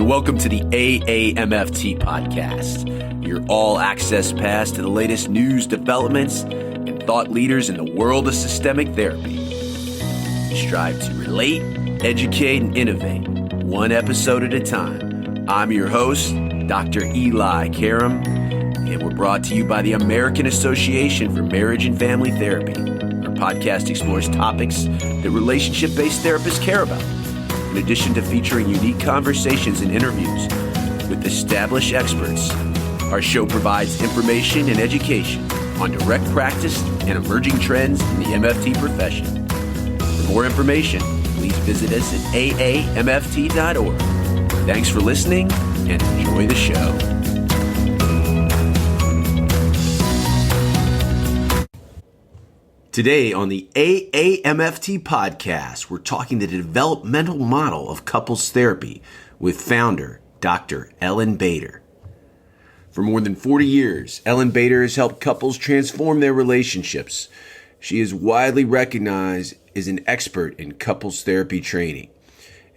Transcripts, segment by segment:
and welcome to the AAMFT podcast, your all-access pass to the latest news, developments, and thought leaders in the world of systemic therapy. We strive to relate, educate, and innovate, one episode at a time. I'm your host, Dr. Ellyn Bader, and we're brought to you by the American Association for Marriage and Family Therapy. Our podcast explores topics that relationship-based therapists care about. In addition to featuring unique conversations and interviews with established experts, our show provides information and education on direct practice and emerging trends in the MFT profession. For more information, please visit us at aamft.org. Thanks for listening and enjoy the show. Today on the AAMFT podcast, we're talking the developmental model of couples therapy with founder Dr. Ellyn Bader. For more than 40 years, Ellyn Bader has helped couples transform their relationships. She is widely recognized as an expert in couples therapy training.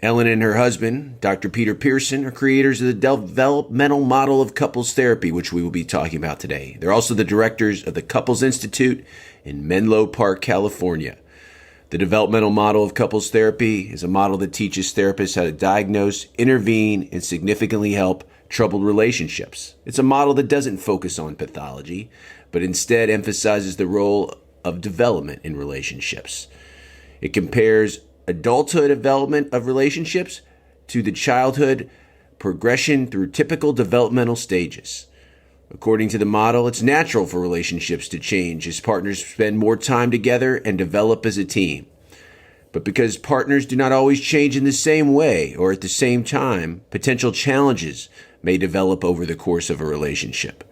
Ellyn and her husband, Dr. Pearson, are creators of the developmental model of couples therapy, which we will be talking about today. They're also the directors of the Couples Institute in Menlo Park, California. The developmental model of couples therapy is a model that teaches therapists how to diagnose, intervene, and significantly help troubled relationships. It's a model that doesn't focus on pathology, but instead emphasizes the role of development in relationships. It compares adulthood development of relationships to the childhood progression through typical developmental stages. According to the model, it's natural for relationships to change as partners spend more time together and develop as a team. But because partners do not always change in the same way or at the same time, potential challenges may develop over the course of a relationship.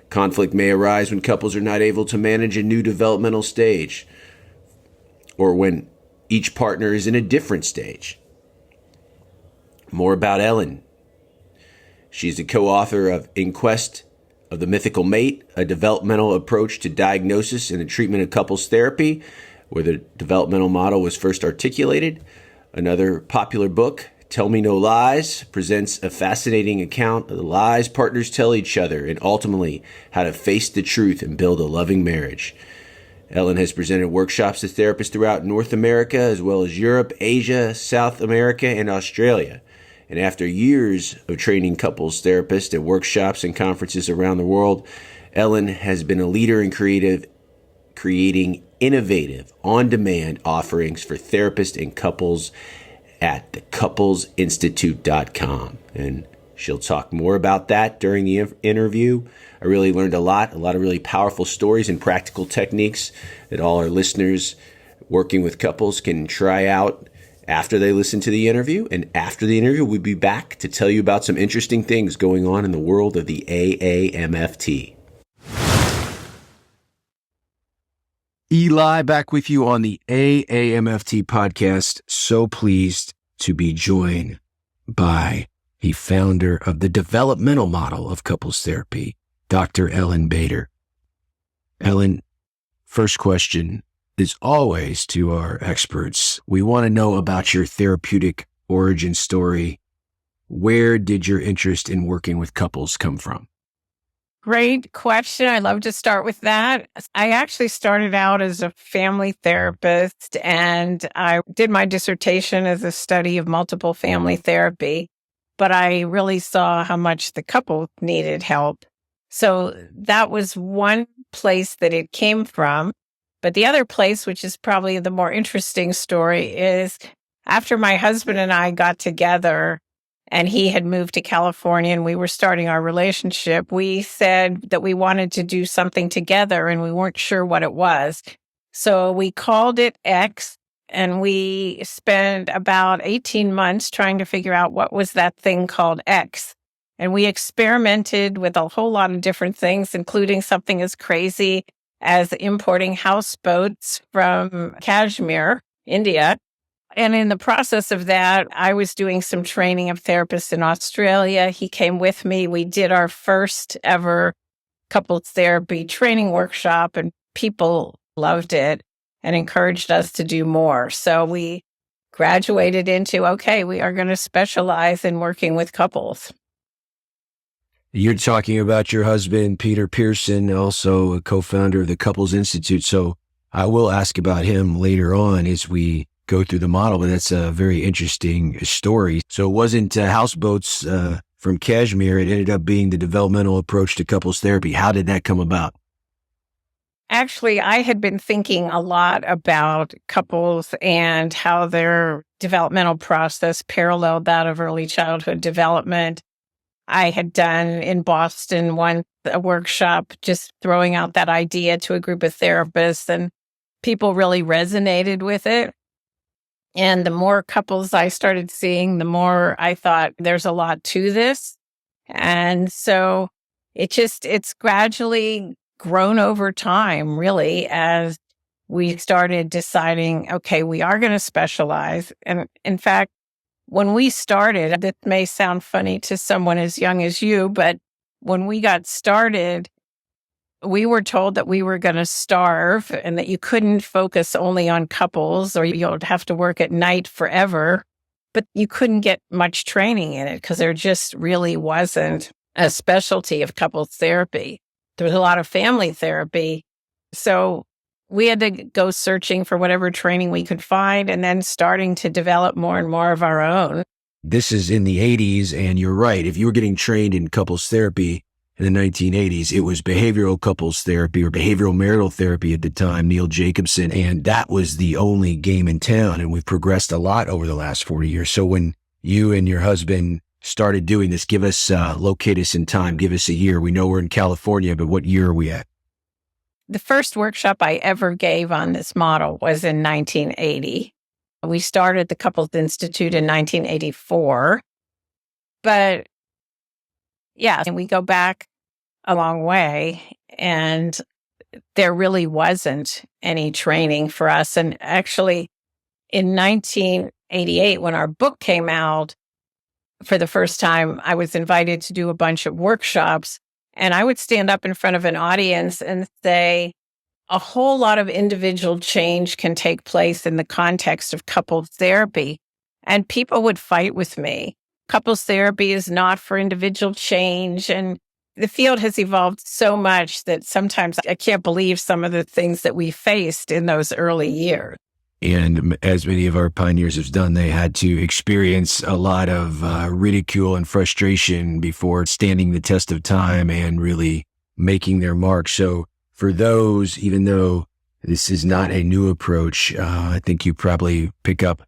Conflict may arise when couples are not able to manage a new developmental stage, or when each partner is in a different stage. More about Ellyn. She's the co-author of In Quest of the Mythical Mate, a developmental approach to diagnosis and the treatment of couples therapy, where the developmental model was first articulated. Another popular book, Tell Me No Lies, presents a fascinating account of the lies partners tell each other and ultimately how to face the truth and build a loving marriage. Ellyn has presented workshops to therapists throughout North America, as well as Europe, Asia, South America, and Australia. And after years of training couples therapists at workshops and conferences around the world, Ellyn has been a leader in creating innovative, on-demand offerings for therapists and couples at thecouple.institute.com. And she'll talk more about that during the interview. I really learned a lot of really powerful stories and practical techniques that all our listeners working with couples can try out after they listen to the interview. And after the interview, we'll be back to tell you about some interesting things going on in the world of the AAMFT. Eli, back with you on the AAMFT podcast. So pleased to be joined by the founder of the developmental model of couples therapy, Dr. Ellyn Bader. Ellyn, first question is always to our experts. We want to know about your therapeutic origin story. Where did your interest in working with couples come from? Great question. I'd love to start with that. I actually started out as a family therapist, and I did my dissertation as a study of multiple family therapy, but I really saw how much the couple needed help. So that was one place that it came from. But the other place, which is probably the more interesting story, is after my husband and I got together and he had moved to California and we were starting our relationship, we said that we wanted to do something together and we weren't sure what it was. So we called it X, and we spent about 18 months trying to figure out what was that thing called X. And we experimented with a whole lot of different things, including something as crazy as importing houseboats from Kashmir, India. And in the process of that, I was doing some training of therapists in Australia. He came with me. We did our first ever couples therapy training workshop, and people loved it and encouraged us to do more. So we graduated into, okay, we are going to specialize in working with couples. You're talking about your husband, Peter Pearson, also a co-founder of the Couples Institute. So I will ask about him later on as we go through the model, but that's a very interesting story. So it wasn't houseboats from Kashmir. It ended up being the developmental approach to couples therapy. How did that come about? Actually, I had been thinking a lot about couples and how their developmental process paralleled that of early childhood development. I had done in Boston a workshop just throwing out that idea to a group of therapists, and people really resonated with it. And the more couples I started seeing, the more I thought there's a lot to this. And so it's gradually grown over time, really, as we started deciding, okay, we are going to specialize. And in fact, when we started, this may sound funny to someone as young as you, but when we got started, we were told that we were going to starve and that you couldn't focus only on couples or you'll have to work at night forever. But you couldn't get much training in it because there just really wasn't a specialty of couples therapy. There was a lot of family therapy. So we had to go searching for whatever training we could find and then starting to develop more and more of our own. This is in the 80s, and you're right. If you were getting trained in couples therapy in the 1980s, it was behavioral couples therapy or behavioral marital therapy at the time, Neil Jacobson, and that was the only game in town. And we've progressed a lot over the last 40 years. So when you and your husband started doing this, give us, locate us in time, give us a year. We know we're in California, but what year are we at? The first workshop I ever gave on this model was in 1980. We started the Couples Institute in 1984. But yeah, and we go back a long way, and there really wasn't any training for us. And actually, in 1988, when our book came out, for the first time, I was invited to do a bunch of workshops. And I would stand up in front of an audience and say, a whole lot of individual change can take place in the context of couples therapy. And people would fight with me. Couples therapy is not for individual change. And the field has evolved so much that sometimes I can't believe some of the things that we faced in those early years. And as many of our pioneers have done, they had to experience a lot of ridicule and frustration before standing the test of time and really making their mark. So for those, even though this is not a new approach, I think you probably pick up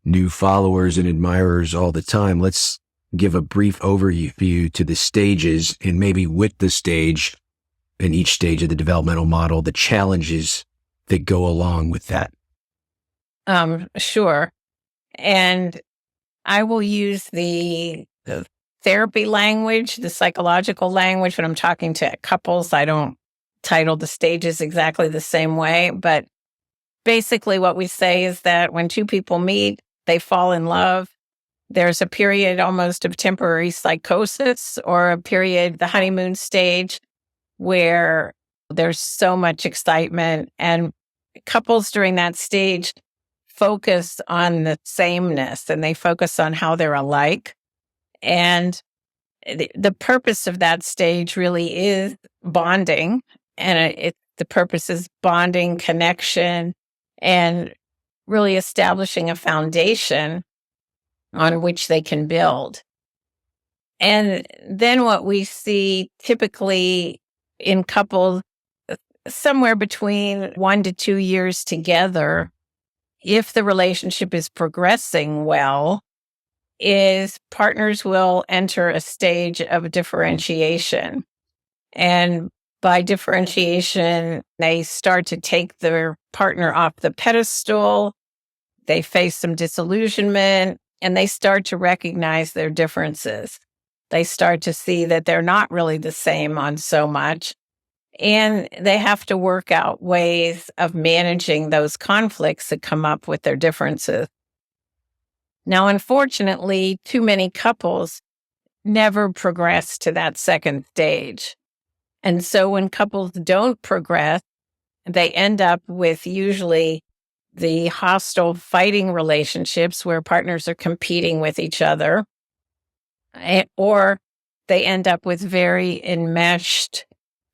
new followers and admirers all the time. Let's give a brief overview to the stages, and maybe with the stage, in each stage of the developmental model, the challenges that go along with that. Sure. And I will use the therapy language, the psychological language when I'm talking to couples. I don't title the stages exactly the same way, but basically what we say is that when two people meet, they fall in love. There's a period almost of temporary psychosis, or a period, the honeymoon stage, where there's so much excitement, and couples during that stage focus on the sameness, and they focus on how they're alike. And the purpose of that stage really is bonding. And the purpose is bonding, connection, and really establishing a foundation on which they can build. And then what we see typically in couples somewhere between 1 to 2 years together, if the relationship is progressing well, is partners will enter a stage of differentiation. And by differentiation, they start to take their partner off the pedestal. They face some disillusionment, and they start to recognize their differences. They start to see that they're not really the same on so much. And they have to work out ways of managing those conflicts that come up with their differences. Now, unfortunately, too many couples never progress to that second stage. And so when couples don't progress, they end up with usually the hostile fighting relationships where partners are competing with each other, or they end up with very enmeshed,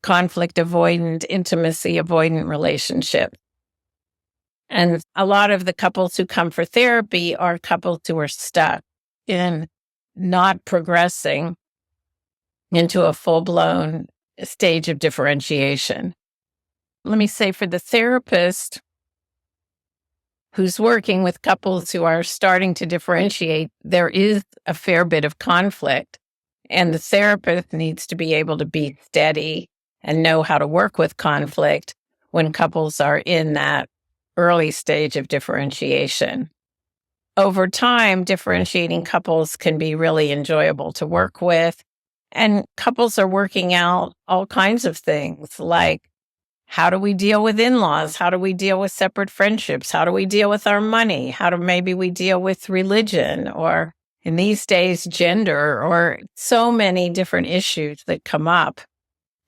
conflict avoidant, intimacy avoidant relationship. And a lot of the couples who come for therapy are couples who are stuck in not progressing into a full-blown stage of differentiation. Let me say, for the therapist who's working with couples who are starting to differentiate, there is a fair bit of conflict, and the therapist needs to be able to be steady and know how to work with conflict when couples are in that early stage of differentiation. Over time, differentiating couples can be really enjoyable to work with, and couples are working out all kinds of things like, how do we deal with in-laws? How do we deal with separate friendships? How do we deal with our money? How do maybe we deal with religion, or in these days, gender, or so many different issues that come up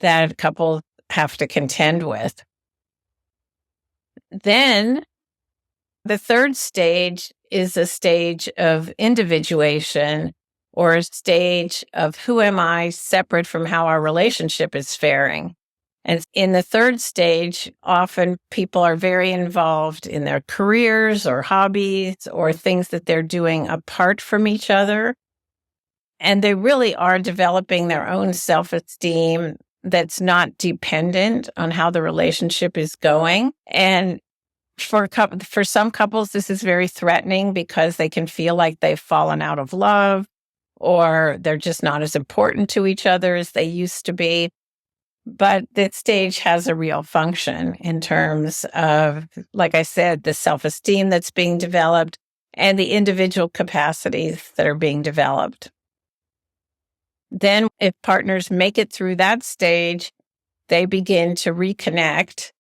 that couples have to contend with. Then the third stage is a stage of individuation, or a stage of who am I separate from how our relationship is faring. And in the third stage, often people are very involved in their careers or hobbies or things that they're doing apart from each other. And they really are developing their own self-esteem that's not dependent on how the relationship is going. And for some couples, this is very threatening because they can feel like they've fallen out of love, or they're just not as important to each other as they used to be. But that stage has a real function in terms of, like I said, the self-esteem that's being developed and the individual capacities that are being developed. Then if partners make it through that stage, they begin to reconnect.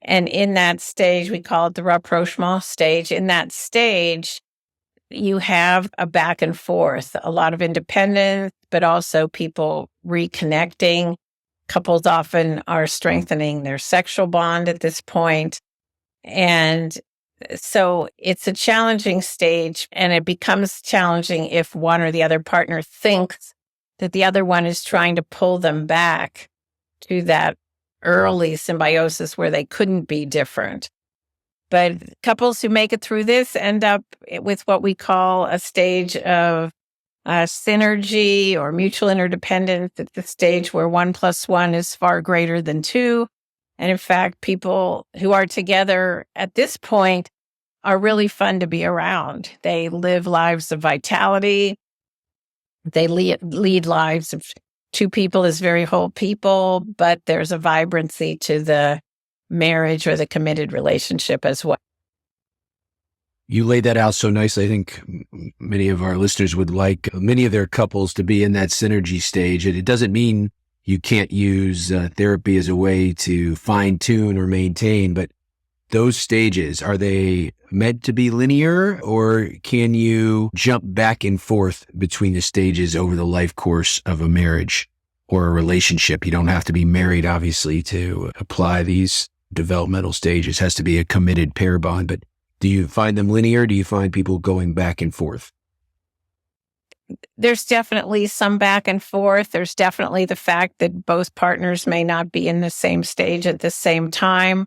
And in that stage, we call it the rapprochement stage. In that stage, you have a back and forth, a lot of independence, but also people reconnecting. Couples often are strengthening their sexual bond at this point. And so it's a challenging stage, and it becomes challenging if one or the other partner thinks that the other one is trying to pull them back to that early symbiosis where they couldn't be different. But couples who make it through this end up with what we call a stage of synergy or mutual interdependence. At the stage where 1 + 1 is far greater than 2. And in fact, people who are together at this point are really fun to be around. They live lives of vitality. They lead lives of two people as very whole people, but there's a vibrancy to the marriage or the committed relationship as well. You laid that out so nicely. I think many of our listeners would like many of their couples to be in that synergy stage. And it doesn't mean you can't use therapy as a way to fine tune or maintain, but those stages, are they meant to be linear, or can you jump back and forth between the stages over the life course of a marriage or a relationship? You don't have to be married, obviously, to apply these developmental stages. It has to be a committed pair bond, but do you find them linear? Do you find people going back and forth? There's definitely some back and forth. There's definitely the fact that both partners may not be in the same stage at the same time.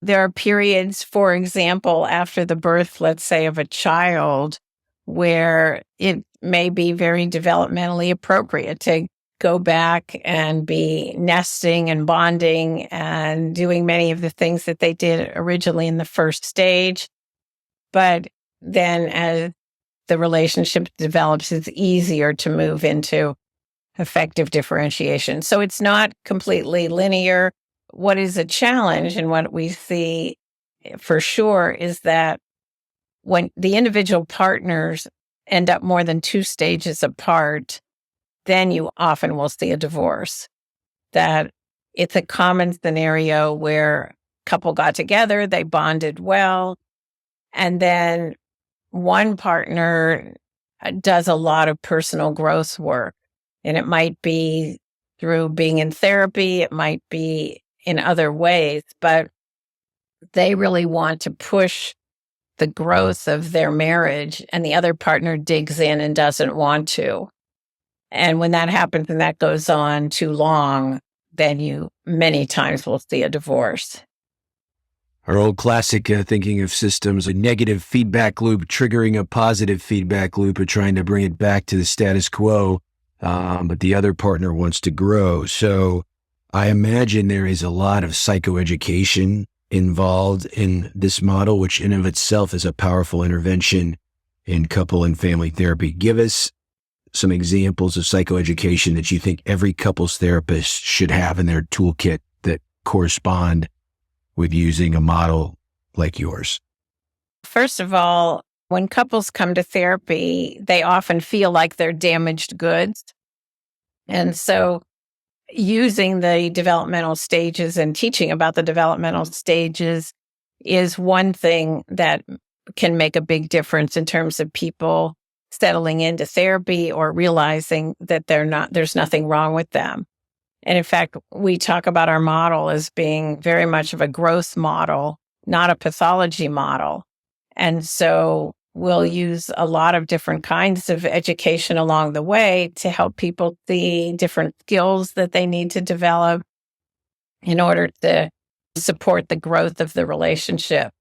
There are periods, for example, after the birth, let's say, of a child, where it may be very developmentally appropriate to go back and be nesting and bonding and doing many of the things that they did originally in the first stage. But then as the relationship develops, it's easier to move into effective differentiation. So it's not completely linear. What is a challenge, and what we see for sure, is that when the individual partners end up more than 2 stages apart, then you often will see a divorce. That it's a common scenario where a couple got together, they bonded well, and then one partner does a lot of personal growth work. And it might be through being in therapy, it might be in other ways, but they really want to push the growth of their marriage and the other partner digs in and doesn't want to. And when that happens and that goes on too long, then you many times will see a divorce. Our old classic thinking of systems, a negative feedback loop triggering a positive feedback loop or trying to bring it back to the status quo, but the other partner wants to grow. So I imagine there is a lot of psychoeducation involved in this model, which in of itself is a powerful intervention in couple and family therapy. Give us some examples of psychoeducation that you think every couples therapist should have in their toolkit that correspond with using a model like yours. First of all, when couples come to therapy, they often feel like they're damaged goods. And so using the developmental stages and teaching about the developmental stages is one thing that can make a big difference in terms of people settling into therapy or realizing that there's nothing wrong with them. And in fact, we talk about our model as being very much of a growth model, not a pathology model. And so we'll use a lot of different kinds of education along the way to help people see different skills that they need to develop in order to support the growth of the relationship.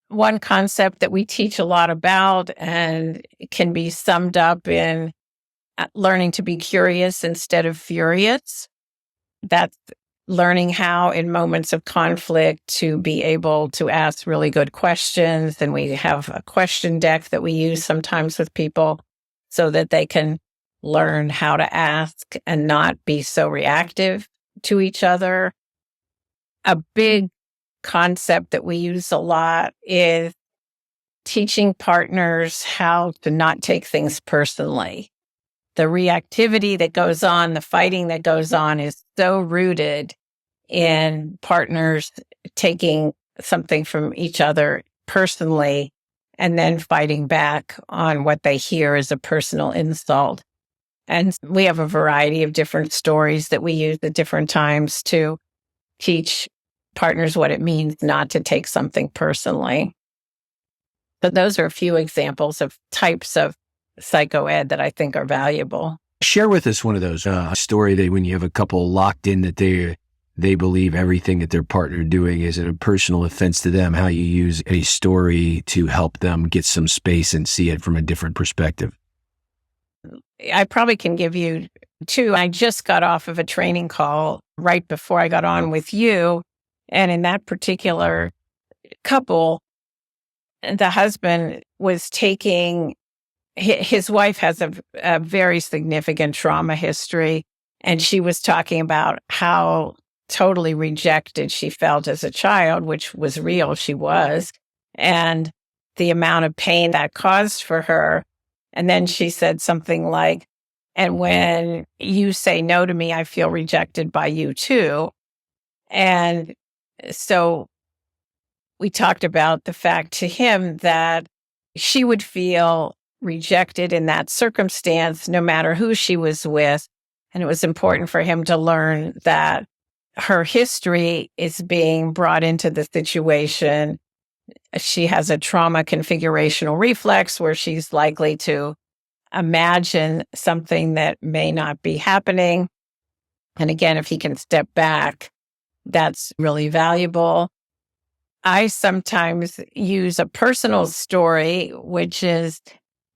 One concept that we teach a lot about and can be summed up in learning to be curious instead of furious. That's learning how in moments of conflict to be able to ask really good questions. And we have a question deck that we use sometimes with people so that they can learn how to ask and not be so reactive to each other. A big concept that we use a lot is teaching partners how to not take things personally. The reactivity that goes on, the fighting that goes on is so rooted in partners taking something from each other personally and then fighting back on what they hear as a personal insult. And we have a variety of different stories that we use at different times to teach partners what it means not to take something personally. So those are a few examples of types of psychoed that I think are valuable. Share with us one of those story that when you have a couple locked in that they believe everything that their partner doing is a personal offense to them, how you use a story to help them get some space and see it from a different perspective. I probably can give you two. I just got off of a training call right before I got on with you. And in that particular couple, the husband was taking, his wife has a very significant trauma history. And she was talking about how totally rejected she felt as a child, which was real, she was, and the amount of pain that caused for her. And then she said something like, and when you say no to me, I feel rejected by you too. And so we talked about the fact to him that she would feel rejected in that circumstance, no matter who she was with. And it was important for him to learn that her history is being brought into the situation. She has a trauma configurational reflex where she's likely to imagine something that may not be happening. And again, if he can step back, that's really valuable. I sometimes use a personal story, which is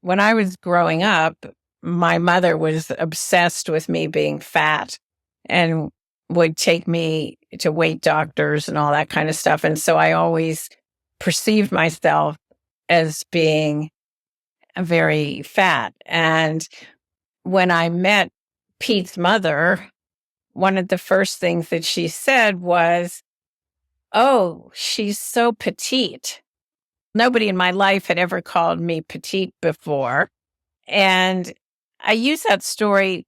when I was growing up, my mother was obsessed with me being fat and would take me to weight doctors and all that kind of stuff. And so I always perceived myself as being very fat. And when I met Pete's mother, one of the first things that she said was, "Oh, she's so petite." Nobody in my life had ever called me petite before. And I use that story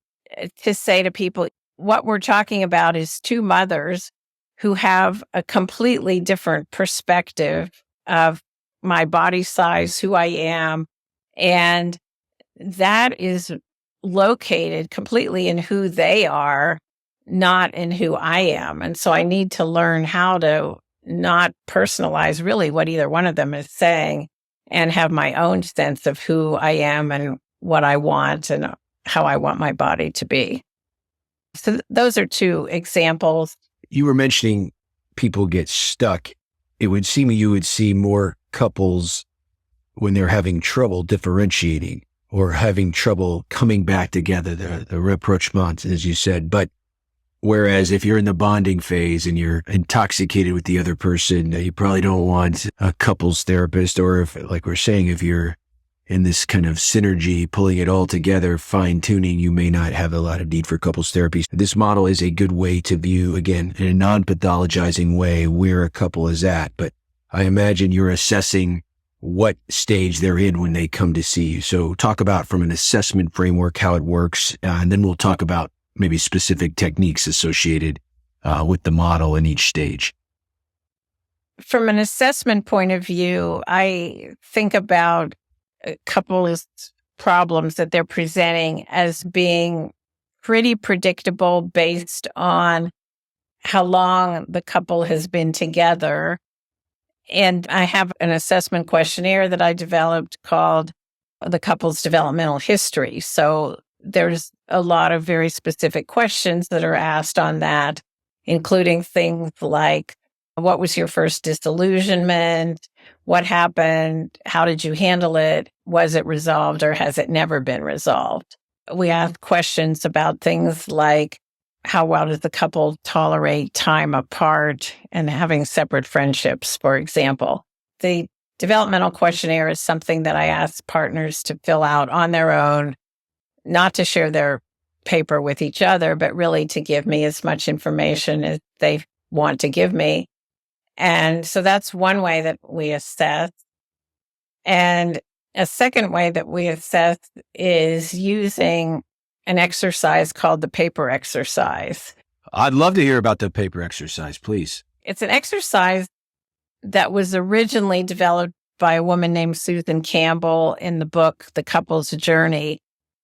to say to people, what we're talking about is two mothers who have a completely different perspective of my body size, who I am. And that is located completely in who they are, not in who I am. And so I need to learn how to not personalize really what either one of them is saying and have my own sense of who I am and what I want and how I want my body to be. So those are two examples. You were mentioning people get stuck. It would seem you would see more couples when they're having trouble differentiating or having trouble coming back together, the rapprochement, as you said. But whereas if you're in the bonding phase and you're intoxicated with the other person, you probably don't want a couples therapist. Or if, like we're saying, if you're in this kind of synergy, pulling it all together, fine tuning, you may not have a lot of need for couples therapy. This model is a good way to view, again, in a non-pathologizing way, where a couple is at. But I imagine you're assessing what stage they're in when they come to see you. So talk about from an assessment framework, how it works. And then we'll talk about maybe specific techniques associated with the model in each stage. From an assessment point of view, I think about a couple of problems that they're presenting as being pretty predictable based on how long the couple has been together. And I have an assessment questionnaire that I developed called the couple's developmental history. So there's a lot of very specific questions that are asked on that, including things like, what was your first disillusionment? What happened? How did you handle it? Was it resolved or has it never been resolved? We ask questions about things like, how well does the couple tolerate time apart and having separate friendships, for example? The developmental questionnaire is something that I ask partners to fill out on their own, not to share their paper with each other, but really to give me as much information as they want to give me. And so that's one way that we assess. And a second way that we assess is using an exercise called the paper exercise. I'd love to hear about the paper exercise, please. It's an exercise that was originally developed by a woman named Susan Campbell in the book, The Couple's Journey,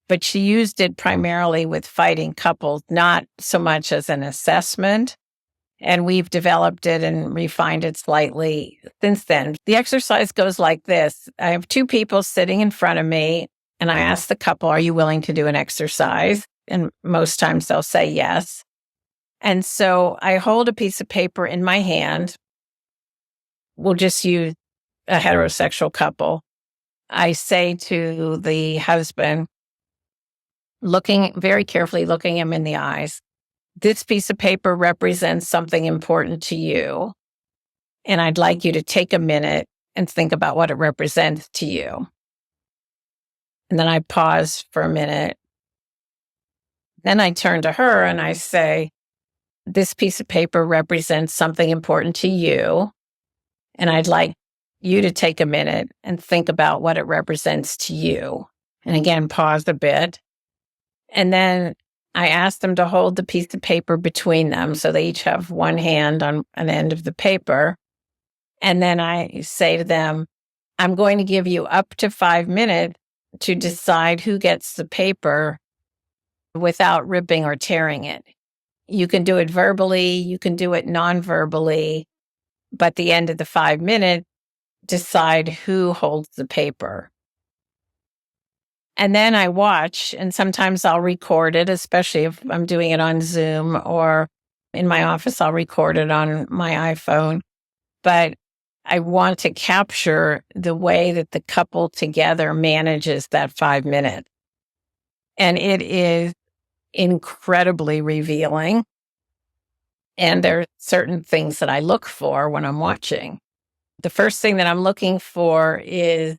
but she used it primarily with fighting couples, not so much as an assessment. And we've developed it and refined it slightly since then. The exercise goes like this. I have two people sitting in front of me, and I ask the couple, are you willing to do an exercise? And most times they'll say yes. And so I hold a piece of paper in my hand. We'll just use a heterosexual couple. I say to the husband, looking very carefully, looking him in the eyes, this piece of paper represents something important to you. And I'd like you to take a minute and think about what it represents to you. And then I pause for a minute. Then I turn to her and I say, this piece of paper represents something important to you. And I'd like you to take a minute and think about what it represents to you. And again, pause a bit. And then I ask them to hold the piece of paper between them. So they each have one hand on an end of the paper. And then I say to them, I'm going to give you up to 5 minutes to decide who gets the paper without ripping or tearing it. You can do it verbally, you can do it non-verbally, but at the end of the 5 minutes, decide who holds the paper. And then I watch, and sometimes I'll record it, especially if I'm doing it on Zoom or in my office, I'll record it on my iPhone. But I want to capture the way that the couple together manages that 5 minutes. And it is incredibly revealing. And there are certain things that I look for when I'm watching. The first thing that I'm looking for is,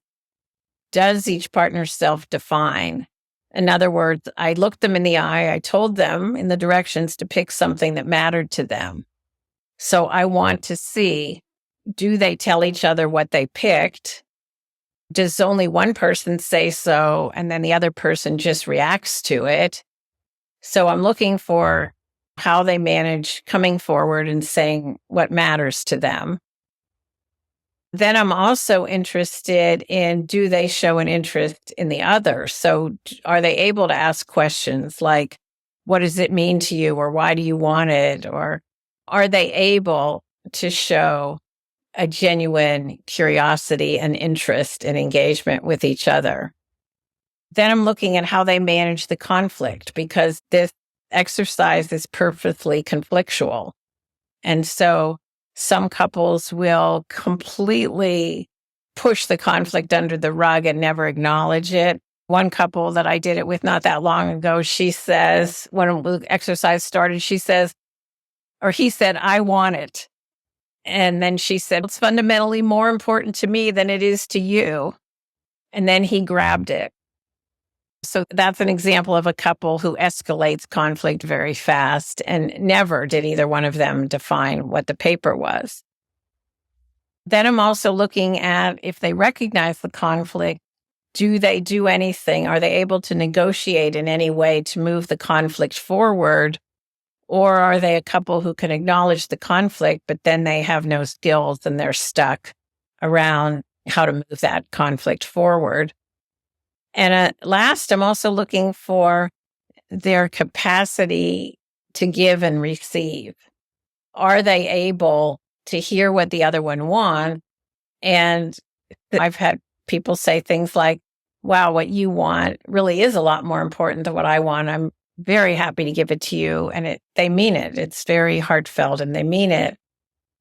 does each partner self-define? In other words, I looked them in the eye. I told them in the directions to pick something that mattered to them. So I want to see, do they tell each other what they picked? Does only one person say so, and then the other person just reacts to it? So I'm looking for how they manage coming forward and saying what matters to them. Then I'm also interested in, do they show an interest in the other? So are they able to ask questions like, what does it mean to you? Or why do you want it? Or are they able to show a genuine curiosity and interest and engagement with each other. Then I'm looking at how they manage the conflict, because this exercise is purposely conflictual. And so some couples will completely push the conflict under the rug and never acknowledge it. One couple that I did it with not that long ago, she says, when the exercise started, she says, or he said, "I want it." And then she said, "It's fundamentally more important to me than it is to you." And then he grabbed it. So that's an example of a couple who escalates conflict very fast, and never did either one of them define what the paper was. Then I'm also looking at, if they recognize the conflict, do they do anything? Are they able to negotiate in any way to move the conflict forward? Or are they a couple who can acknowledge the conflict, but then they have no skills and they're stuck around how to move that conflict forward? And last, I'm also looking for their capacity to give and receive. Are they able to hear what the other one wants? And I've had people say things like, "Wow, what you want really is a lot more important than what I want. I'm very happy to give it to you." And they mean it. It's very heartfelt and they mean it.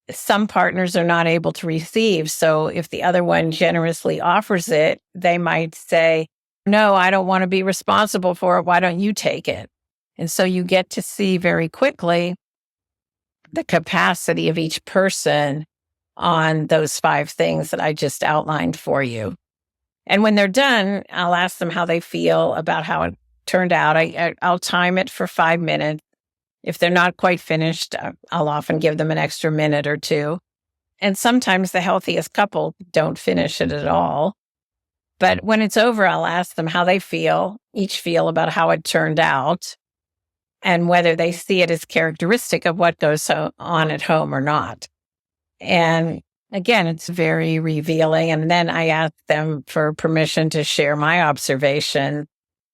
Some partners are not able to receive. So if the other one generously offers it, they might say, "No, I don't want to be responsible for it. Why don't you take it?" And so you get to see very quickly the capacity of each person on those 5 things that I just outlined for you. And when they're done, I'll ask them how they feel about how it turned out. I'll time it for 5 minutes. If they're not quite finished, I'll often give them an extra minute or 2. And sometimes the healthiest couple don't finish it at all. But when it's over, I'll ask them how they each feel about how it turned out, and whether they see it as characteristic of what goes on at home or not. And again, it's very revealing. And then I ask them for permission to share my observation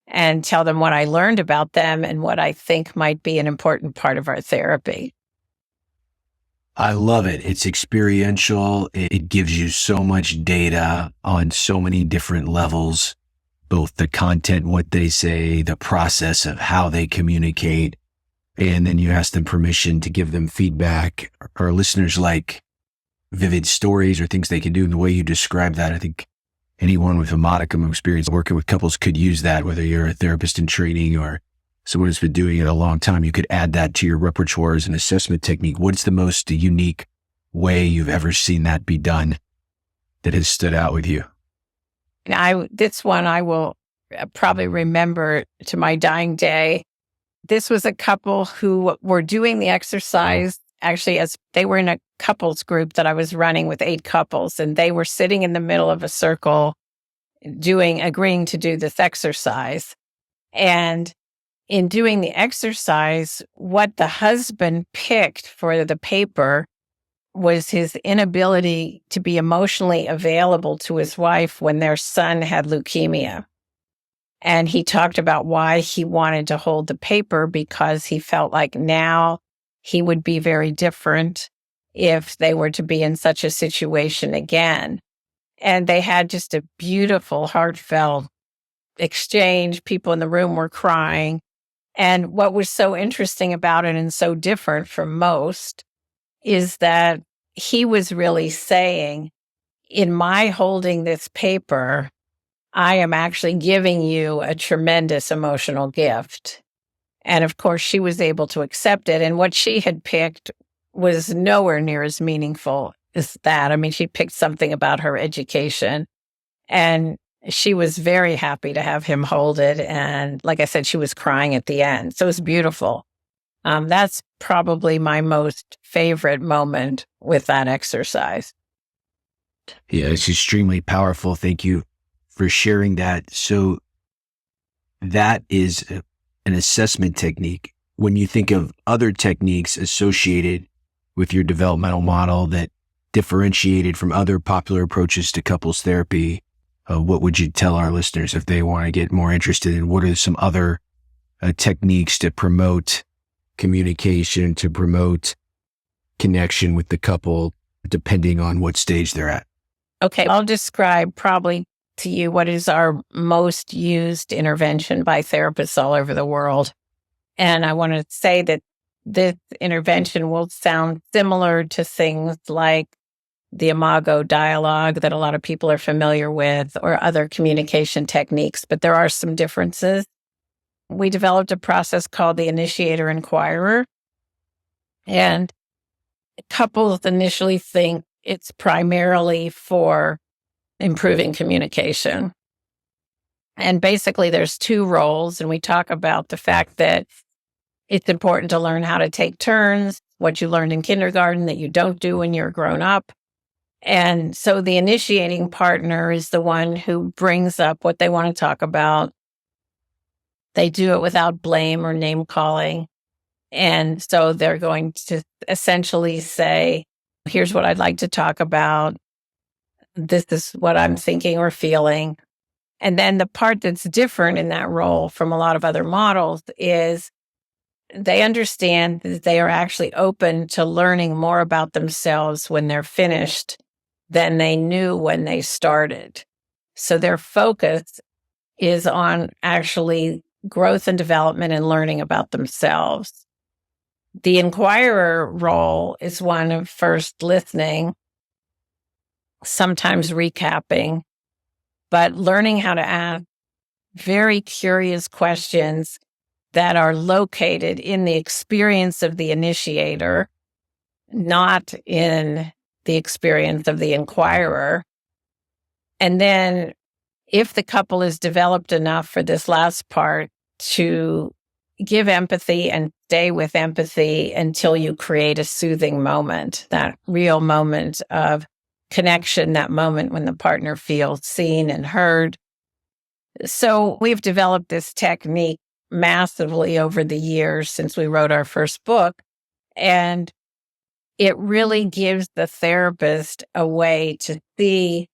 and tell them what I learned about them and what I think might be an important part of our therapy. I love it. It's experiential. It gives you so much data on so many different levels, both the content, what they say, the process of how they communicate. And then you ask them permission to give them feedback. Our listeners like vivid stories or things they can do. And the way you describe that, I think anyone with a modicum of experience working with couples could use that, whether you're a therapist in training or someone who's been doing it a long time. You could add that to your repertoire as an assessment technique. What's the most unique way you've ever seen that be done that has stood out with you? This one I will probably remember to my dying day. This was a couple who were doing the exercise, actually, as they were in a couples group that I was running with 8 couples, and they were sitting in the middle of a circle agreeing to do this exercise. And in doing the exercise, what the husband picked for the paper was his inability to be emotionally available to his wife when their son had leukemia. And he talked about why he wanted to hold the paper, because he felt like now he would be very different if they were to be in such a situation again. And they had just a beautiful, heartfelt exchange. People in the room were crying. And what was so interesting about it, and so different from most, is that he was really saying, in my holding this paper, I am actually giving you a tremendous emotional gift. And of course, she was able to accept it. And what she had picked was nowhere near as meaningful as that. I mean, she picked something about her education, and she was very happy to have him hold it. And like I said, she was crying at the end. So it was beautiful. That's probably my most favorite moment with that exercise. Yeah, it's extremely powerful. Thank you for sharing that. So that is an assessment technique. When you think of other techniques associated with your developmental model that differentiated from other popular approaches to couples therapy, what would you tell our listeners if they want to get more interested in what are some other techniques to promote communication, to promote connection with the couple, depending on what stage they're at? Okay, I'll describe probably to you what is our most used intervention by therapists all over the world. And I want to say that this intervention will sound similar to things like the Imago dialogue that a lot of people are familiar with, or other communication techniques, but there are some differences. We developed a process called the initiator inquirer, and couples initially think it's primarily for improving communication. And basically there's two roles, and we talk about the fact that it's important to learn how to take turns, what you learned in kindergarten that you don't do when you're grown up. And so the initiating partner is the one who brings up what they want to talk about. They do it without blame or name calling. And so they're going to essentially say, here's what I'd like to talk about. This is what I'm thinking or feeling. And then the part that's different in that role from a lot of other models is they understand that they are actually open to learning more about themselves when they're finished than they knew when they started. So their focus is on actually growth and development and learning about themselves. The inquirer role is one of first listening, sometimes recapping, but learning how to ask very curious questions that are located in the experience of the initiator, not in the experience of the inquirer. And then if the couple is developed enough for this last part to give empathy and stay with empathy until you create a soothing moment, that real moment of connection, that moment when the partner feels seen and heard. So we've developed this technique massively over the years since we wrote our first book. And it really gives the therapist a way to see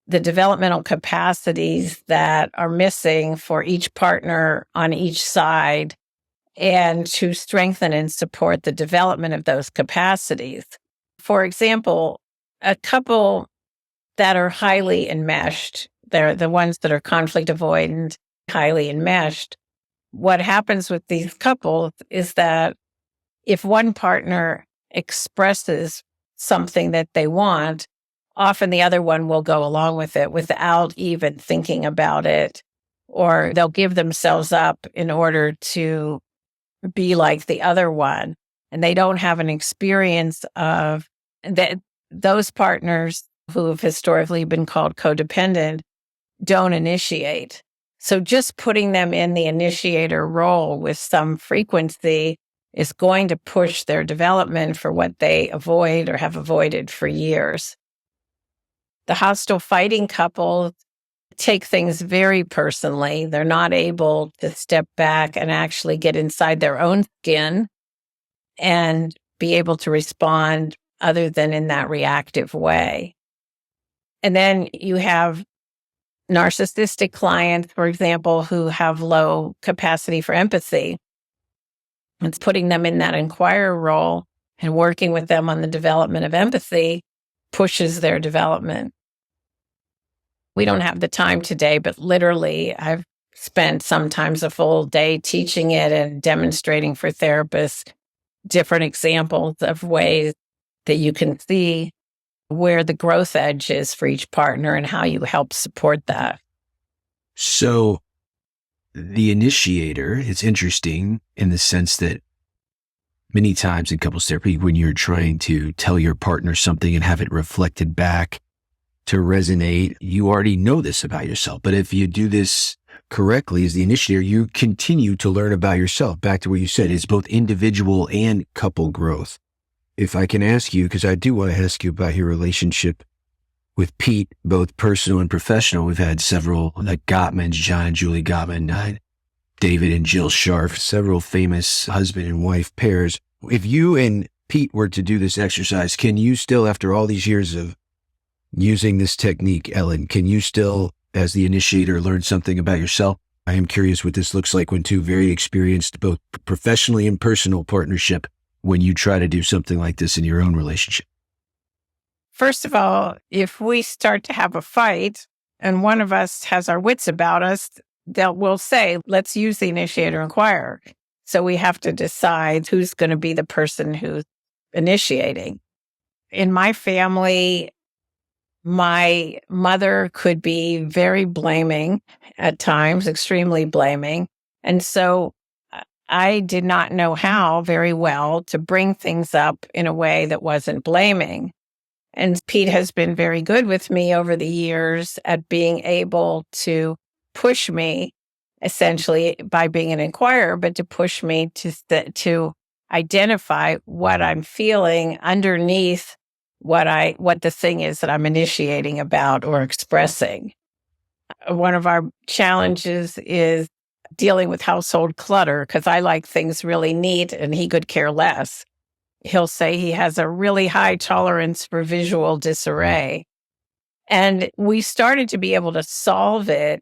the developmental capacities that are missing for each partner on each side, and to strengthen and support the development of those capacities. For example, a couple that are highly enmeshed, they're the ones that are conflict avoidant, highly enmeshed. What happens with these couples is that if one partner expresses something that they want, often the other one will go along with it without even thinking about it, or they'll give themselves up in order to be like the other one. And they don't have an experience of that. Those partners who have historically been called codependent don't initiate. So just putting them in the initiator role with some frequency is going to push their development for what they avoid or have avoided for years. The hostile fighting couple take things very personally. They're not able to step back and actually get inside their own skin and be able to respond other than in that reactive way. And then you have narcissistic clients, for example, who have low capacity for empathy. It's putting them in that inquirer role and working with them on the development of empathy pushes their development. We don't have the time today, but literally I've spent sometimes a full day teaching it and demonstrating for therapists different examples of ways that you can see where the growth edge is for each partner and how you help support that. So the initiator is interesting in the sense that many times in couples therapy, when you're trying to tell your partner something and have it reflected back to resonate, you already know this about yourself. But if you do this correctly as the initiator, you continue to learn about yourself. Back to what you said, it's both individual and couple growth. If I can ask you, because I do want to ask you about your relationship with Pete, both personal and professional. We've had several, like Gottmans, John and Julie Gottman, David and Jill Scharf, several famous husband and wife pairs. If you and Pete were to do this exercise, can you still, after all these years of using this technique, Ellyn, can you still, as the initiator, learn something about yourself? I am curious what this looks like when two very experienced, both professionally and personal partnership, when you try to do something like this in your own relationship? First of all, if we start to have a fight and one of us has our wits about us, we'll say, let's use the initiator inquirer. So we have to decide who's going to be the person who's initiating. In my family, my mother could be very blaming at times, extremely blaming. And so I did not know how very well to bring things up in a way that wasn't blaming. And Pete has been very good with me over the years at being able to push me, essentially by being an inquirer, but to push me to identify what I'm feeling underneath what the thing is that I'm initiating about or expressing. One of our challenges is dealing with household clutter, because I like things really neat and he could care less. He'll say he has a really high tolerance for visual disarray. And we started to be able to solve it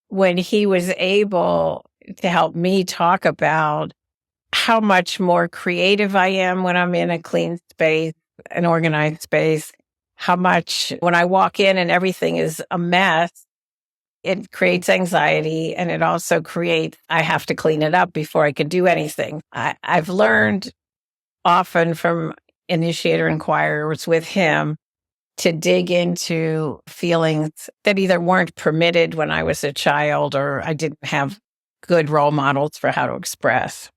when he was able to help me talk about how much more creative I am when I'm in a clean space, an organized space, how much when I walk in and everything is a mess, it creates anxiety, and it also creates, I have to clean it up before I can do anything. I've learned often from initiator inquirers with him to dig into feelings that either weren't permitted when I was a child or I didn't have good role models for how to express.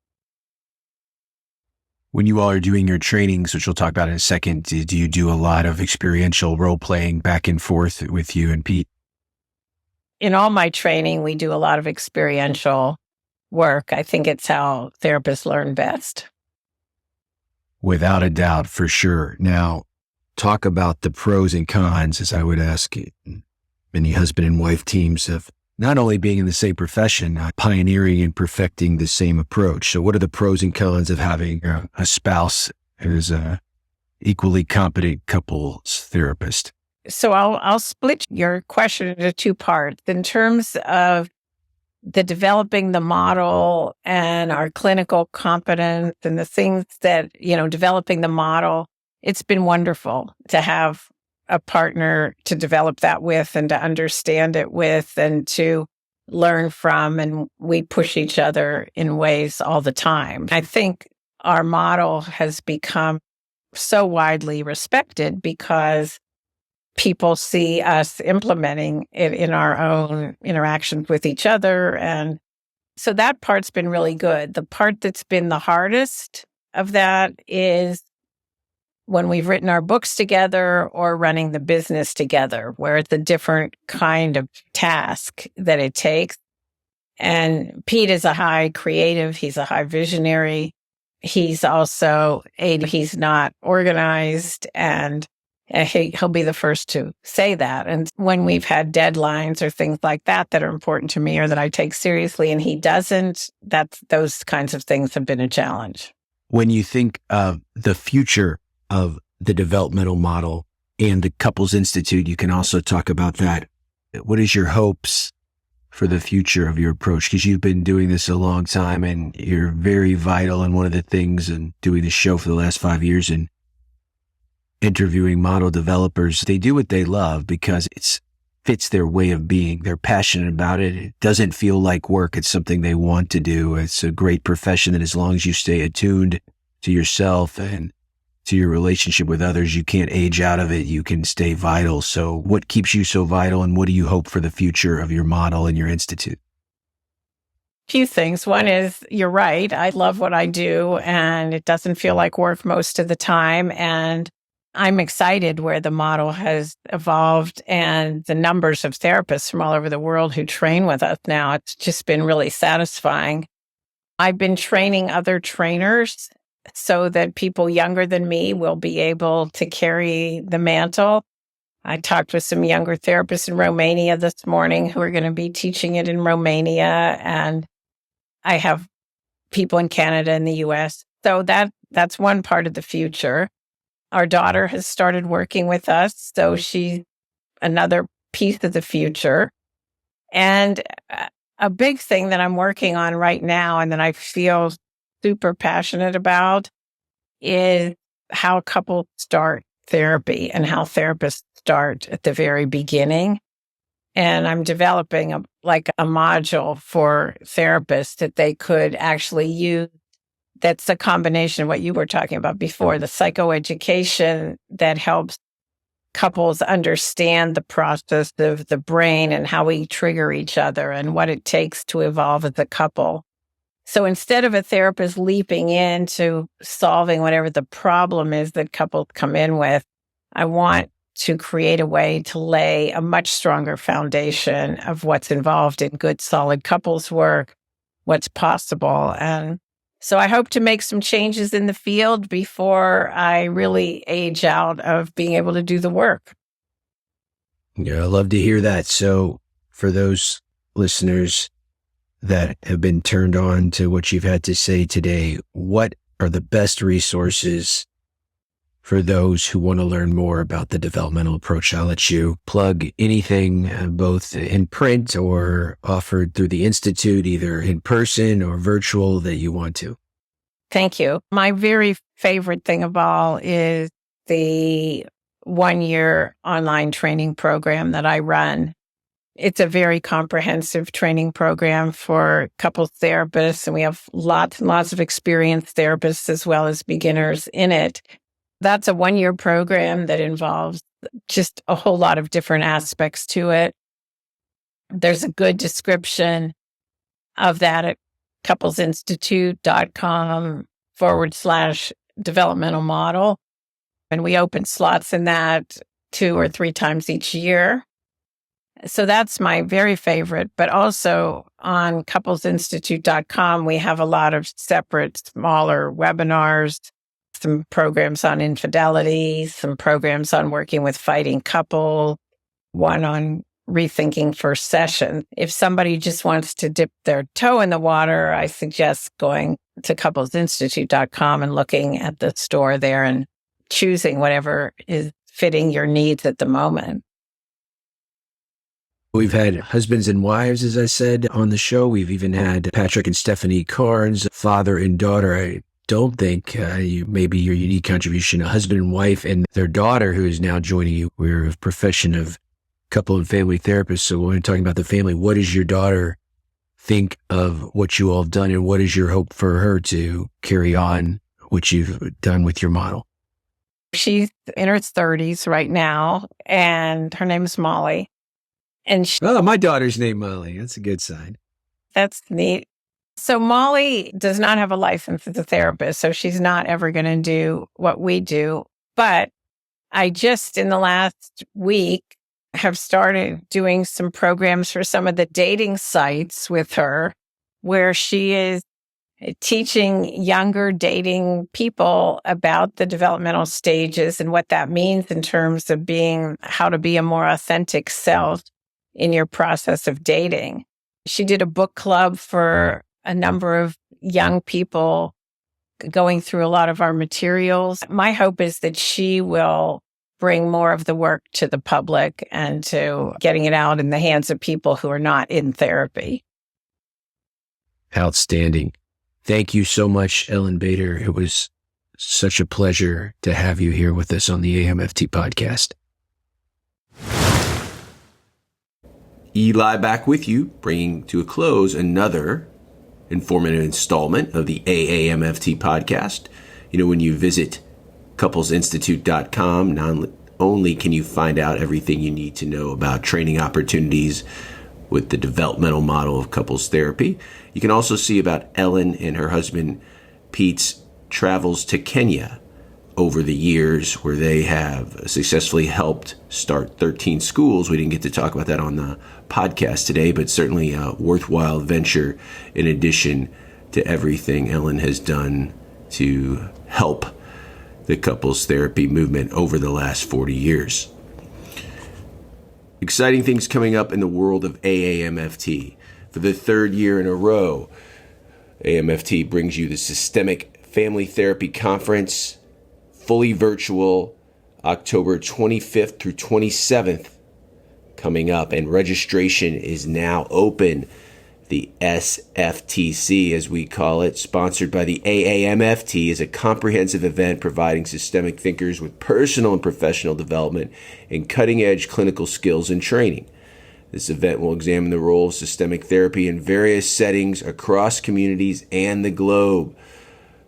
When you all are doing your trainings, which we'll talk about in a second, do you do a lot of experiential role playing back and forth with you and Pete? In all my training, we do a lot of experiential work. I think it's how therapists learn best. Without a doubt, for sure. Now, talk about the pros and cons, as I would ask many husband and wife teams, of not only being in the same profession, pioneering and perfecting the same approach. So what are the pros and cons of having a spouse who's a equally competent couples therapist? So I'll split your question into two parts. In terms of the developing the model and our clinical competence and the things that, developing the model, it's been wonderful to have a partner to develop that with and to understand it with and to learn from. And we push each other in ways all the time. I think our model has become so widely respected because people see us implementing it in our own interactions with each other. And so that part's been really good. The part that's been the hardest of that is when we've written our books together or running the business together, where it's a different kind of task that it takes. And Pete is a high creative. He's a high visionary. He's also he's not organized, and he'll be the first to say that. And when we've had deadlines or things like that that are important to me or that I take seriously and he doesn't, those kinds of things have been a challenge. When you think of the future of the developmental model and the Couples Institute, you can also talk about that. What is your hopes for the future of your approach? Because you've been doing this a long time and you're very vital. And one of the things in doing this show for the last 5 years and interviewing model developers, they do what they love because it fits their way of being. They're passionate about it. It doesn't feel like work. It's something they want to do. It's a great profession that as long as you stay attuned to yourself and to your relationship with others, you can't age out of it. You can stay vital. So what keeps you so vital, and what do you hope for the future of your model and your institute? Few things. One is, you're right. I love what I do and it doesn't feel like work most of the time. And I'm excited where the model has evolved and the numbers of therapists from all over the world who train with us now. It's just been really satisfying. I've been training other trainers so that people younger than me will be able to carry the mantle. I talked with some younger therapists in Romania this morning who are going to be teaching it in Romania. And I have people in Canada and the US. So that's one part of the future. Our daughter has started working with us, so she's another piece of the future. And a big thing that I'm working on right now and that I feel super passionate about is how couples start therapy and how therapists start at the very beginning. And I'm developing a module for therapists that they could actually use. That's a combination of what you were talking about before, the psychoeducation that helps couples understand the process of the brain and how we trigger each other and what it takes to evolve as a couple. So instead of a therapist leaping into solving whatever the problem is that couples come in with, I want to create a way to lay a much stronger foundation of what's involved in good, solid couples work, what's possible. And so I hope to make some changes in the field before I really age out of being able to do the work. Yeah, I love to hear that. So for those listeners that have been turned on to what you've had to say today, what are the best resources for those who want to learn more about the developmental approach? I'll let you plug anything, both in print or offered through the Institute, either in person or virtual, that you want to. Thank you. My very favorite thing of all is the 1-year online training program that I run. It's a very comprehensive training program for couples therapists, and we have lots and lots of experienced therapists as well as beginners in it. That's a 1-year program that involves just a whole lot of different aspects to it. There's a good description of that at couplesinstitute.com/developmental model. And we open slots in that 2 or 3 times each year. So that's my very favorite. But also on couplesinstitute.com, we have a lot of separate, smaller webinars, some programs on infidelity, some programs on working with fighting couples, one on rethinking first session. If somebody just wants to dip their toe in the water, I suggest going to couplesinstitute.com and looking at the store there and choosing whatever is fitting your needs at the moment. We've had husbands and wives, as I said, on the show. We've even had Patrick and Stephanie Carnes, father and daughter. I don't think maybe your unique contribution, a husband and wife and their daughter who is now joining you. We're a profession of couple and family therapists. So when we're talking about the family, what does your daughter think of what you all have done, and what is your hope for her to carry on what you've done with your model? She's in her 30s right now, and her name is Molly. And my daughter's named Molly. That's a good sign. That's neat. So Molly does not have a license as a therapist, so she's not ever going to do what we do. But I just, in the last week, have started doing some programs for some of the dating sites with her, where she is teaching younger dating people about the developmental stages and what that means in terms of how to be a more authentic self in your process of dating. She did a book club for a number of young people going through a lot of our materials. My hope is that she will bring more of the work to the public and to getting it out in the hands of people who are not in therapy. Outstanding. Thank you so much, Ellyn Bader. It was such a pleasure to have you here with us on the AAMFT podcast. Eli back with you, bringing to a close another informative installment of the AAMFT podcast. You know, when you visit couplesinstitute.com, not only can you find out everything you need to know about training opportunities with the developmental model of couples therapy, you can also see about Ellyn and her husband Pete's travels to Kenya over the years, where they have successfully helped start 13 schools. We didn't get to talk about that on the podcast today, but certainly a worthwhile venture in addition to everything Ellyn has done to help the couples therapy movement over the last 40 years. Exciting things coming up in the world of AAMFT. For the 3rd year in a row, AAMFT brings you the Systemic Family Therapy Conference, fully virtual, October 25th through 27th coming up, and registration is now open. The SFTC, as we call it, sponsored by the AAMFT, is a comprehensive event providing systemic thinkers with personal and professional development and cutting-edge clinical skills and training. This event will examine the role of systemic therapy in various settings across communities and the globe.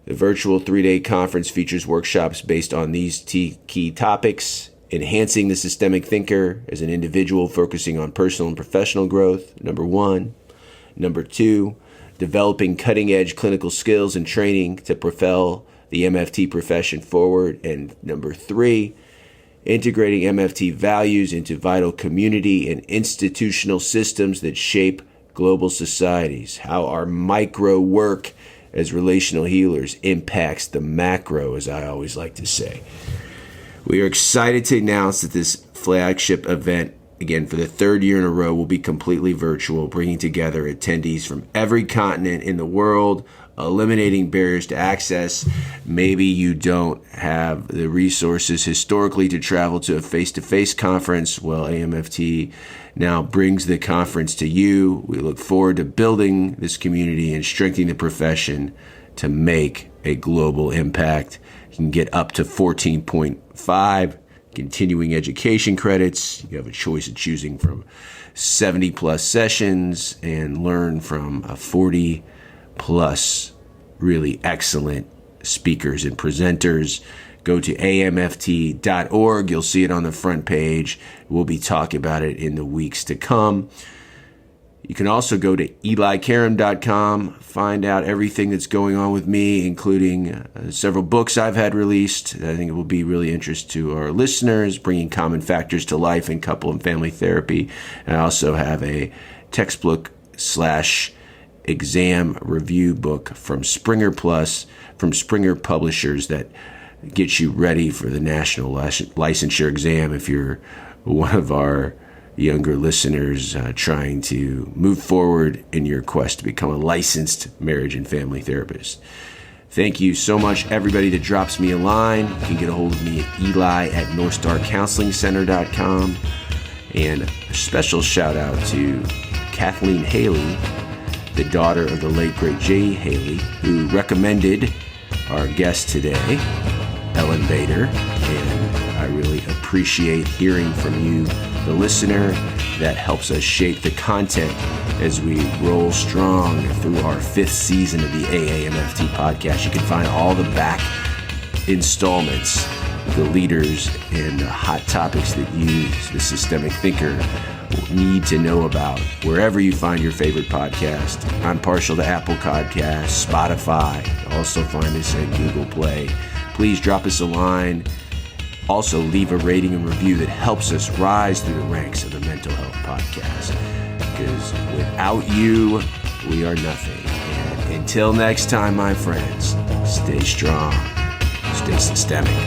The virtual 3-day conference features workshops based on these key topics: enhancing the systemic thinker as an individual, focusing on personal and professional growth, number 1. Number 2, developing cutting-edge clinical skills and training to propel the MFT profession forward. And number 3, integrating MFT values into vital community and institutional systems that shape global societies. How our micro work as relational healers impacts the macro, as I always like to say. We are excited to announce that this flagship event, again, for the 3rd year in a row, will be completely virtual, bringing together attendees from every continent in the world, eliminating barriers to access. Maybe you don't have the resources historically to travel to a face-to-face conference. Well, AAMFT now brings the conference to you. We look forward to building this community and strengthening the profession to make a global impact. You can get up to 14.5 continuing education credits. You have a choice of choosing from 70 plus sessions and learn from 40 plus really excellent speakers and presenters. Go to aamft.org. You'll see it on the front page. We'll be talking about it in the weeks to come. You can also go to elikaram.com, find out everything that's going on with me, including several books I've had released. I think it will be really interesting to our listeners, bringing common factors to life in couple and family therapy. And I also have a textbook / exam review book from Springer Publishers that gets you ready for the national licensure exam if you're one of our younger listeners trying to move forward in your quest to become a licensed marriage and family therapist. Thank you so much, everybody that drops me a line. You can get a hold of me at eli@northstarcounselingcenter.com. And a special shout out to Kathleen Haley, the daughter of the late, great Jay Haley, who recommended our guest today, Ellyn Bader. And I really appreciate hearing from you, the listener. That helps us shape the content as we roll strong through our 5th season of the AAMFT podcast. You can find all the back installments, the leaders and the hot topics that you, the systemic thinker, need to know about wherever you find your favorite podcast. I'm partial to Apple Podcasts, Spotify. Also find us at Google Play. Please drop us a line. Also leave a rating and review that helps us rise through the ranks of the mental health podcast. Because without you, we are nothing. And until next time, my friends, stay strong, stay systemic.